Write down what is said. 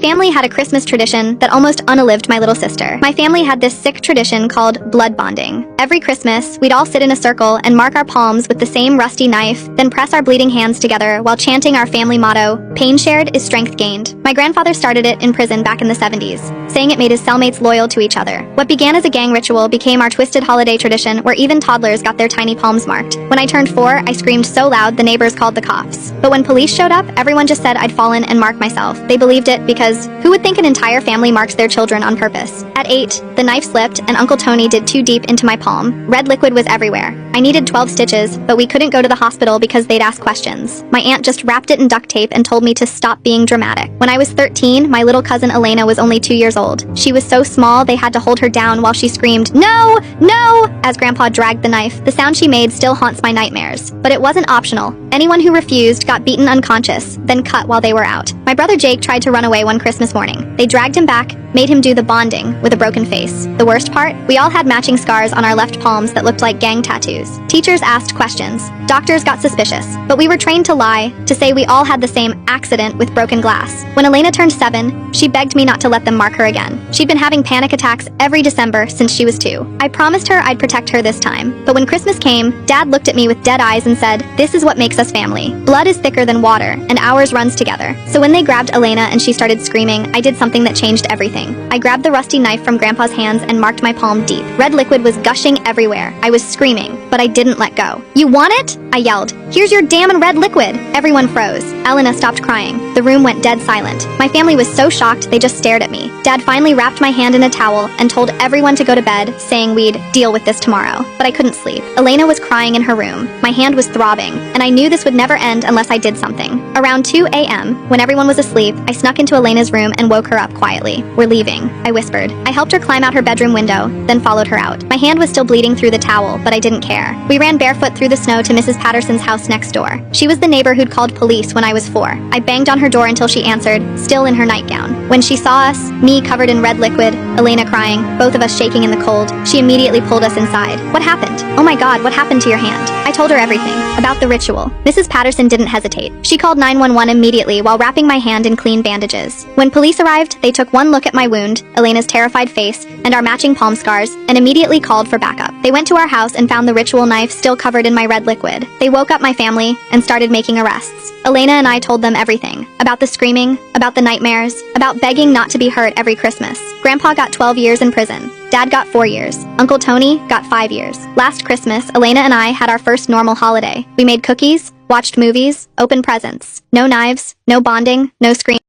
Family had a Christmas tradition that almost unalived my little sister. My family had this sick tradition called blood bonding. Every Christmas, we'd all sit in a circle and mark our palms with the same rusty knife, then press our bleeding hands together while chanting our family motto, "Pain shared is strength gained." My grandfather started it in prison back in the 70s, saying it made his cellmates loyal to each other. What began as a gang ritual became our twisted holiday tradition where even toddlers got their tiny palms marked. When I turned 4, I screamed so loud the neighbors called the cops. But when police showed up, everyone just said I'd fallen and marked myself. They believed it because who would think an entire family marks their children on purpose? At 8, the knife slipped and Uncle Tony did too deep into my palm. Red liquid was everywhere. I needed 12 stitches, but we couldn't go to the hospital because they'd ask questions. My aunt just wrapped it in duct tape and told me to stop being dramatic. When I was 13, my little cousin Elena was only 2 years old. She was so small they had to hold her down while she screamed, "No! No!" as Grandpa dragged the knife. The sound she made still haunts my nightmares. But it wasn't optional. Anyone who refused got beaten unconscious, then cut while they were out. My brother Jake tried to run away one Christmas morning. They dragged him back, made him do the bonding with a broken face. The worst part? We all had matching scars on our left palms that looked like gang tattoos. Teachers asked questions. Doctors got suspicious. But we were trained to lie, to say we all had the same accident with broken glass. When Elena turned 7, she begged me not to let them mark her again. She'd been having panic attacks every December since she was 2. I promised her I'd protect her this time. But when Christmas came, Dad looked at me with dead eyes and said, "This is what makes us family. Blood is thicker than water, and ours runs together." So when they grabbed Elena and she started screaming, I did something that changed everything. I grabbed the rusty knife from Grandpa's hands and marked my palm deep. Red liquid was gushing everywhere. I was screaming, but I didn't let go. "You want it?" I yelled. "Here's your damn red liquid!" Everyone froze. Elena stopped crying. The room went dead silent. My family was so shocked they just stared at me. Dad finally wrapped my hand in a towel and told everyone to go to bed, saying we'd deal with this tomorrow. But I couldn't sleep. Elena was crying in her room. My hand was throbbing, and I knew this would never end unless I did something. Around 2 a.m., when everyone was asleep, I snuck into Elena's room and woke her up quietly. "We're leaving," I whispered. I helped her climb out her bedroom window, then followed her out. My hand was still bleeding through the towel, but I didn't care. We ran barefoot through the snow to Mrs. Patterson's house next door. She was the neighbor who'd called police when I was 4. I banged on her door until she answered, still in her nightgown. When she saw us, me covered in red liquid, Elena crying, both of us shaking in the cold, she immediately pulled us inside. "What happened?" "Oh my God, what happened to your hand?" I told her everything, about the ritual. Mrs. Patterson didn't hesitate. She called 911 immediately while wrapping my hand in clean bandages. When police arrived, they took one look at my wound, Elena's terrified face, and our matching palm scars, and immediately called for backup. They went to our house and found the ritual knife still covered in my red liquid. They woke up my family and started making arrests. Elena and I told them everything. About the screaming, about the nightmares, about begging not to be hurt every Christmas. Grandpa got 12 years in prison. Dad got 4 years. Uncle Tony got 5 years. Last Christmas, Elena and I had our first normal holiday. We made cookies, watched movies, opened presents. No knives, no bonding, no screaming.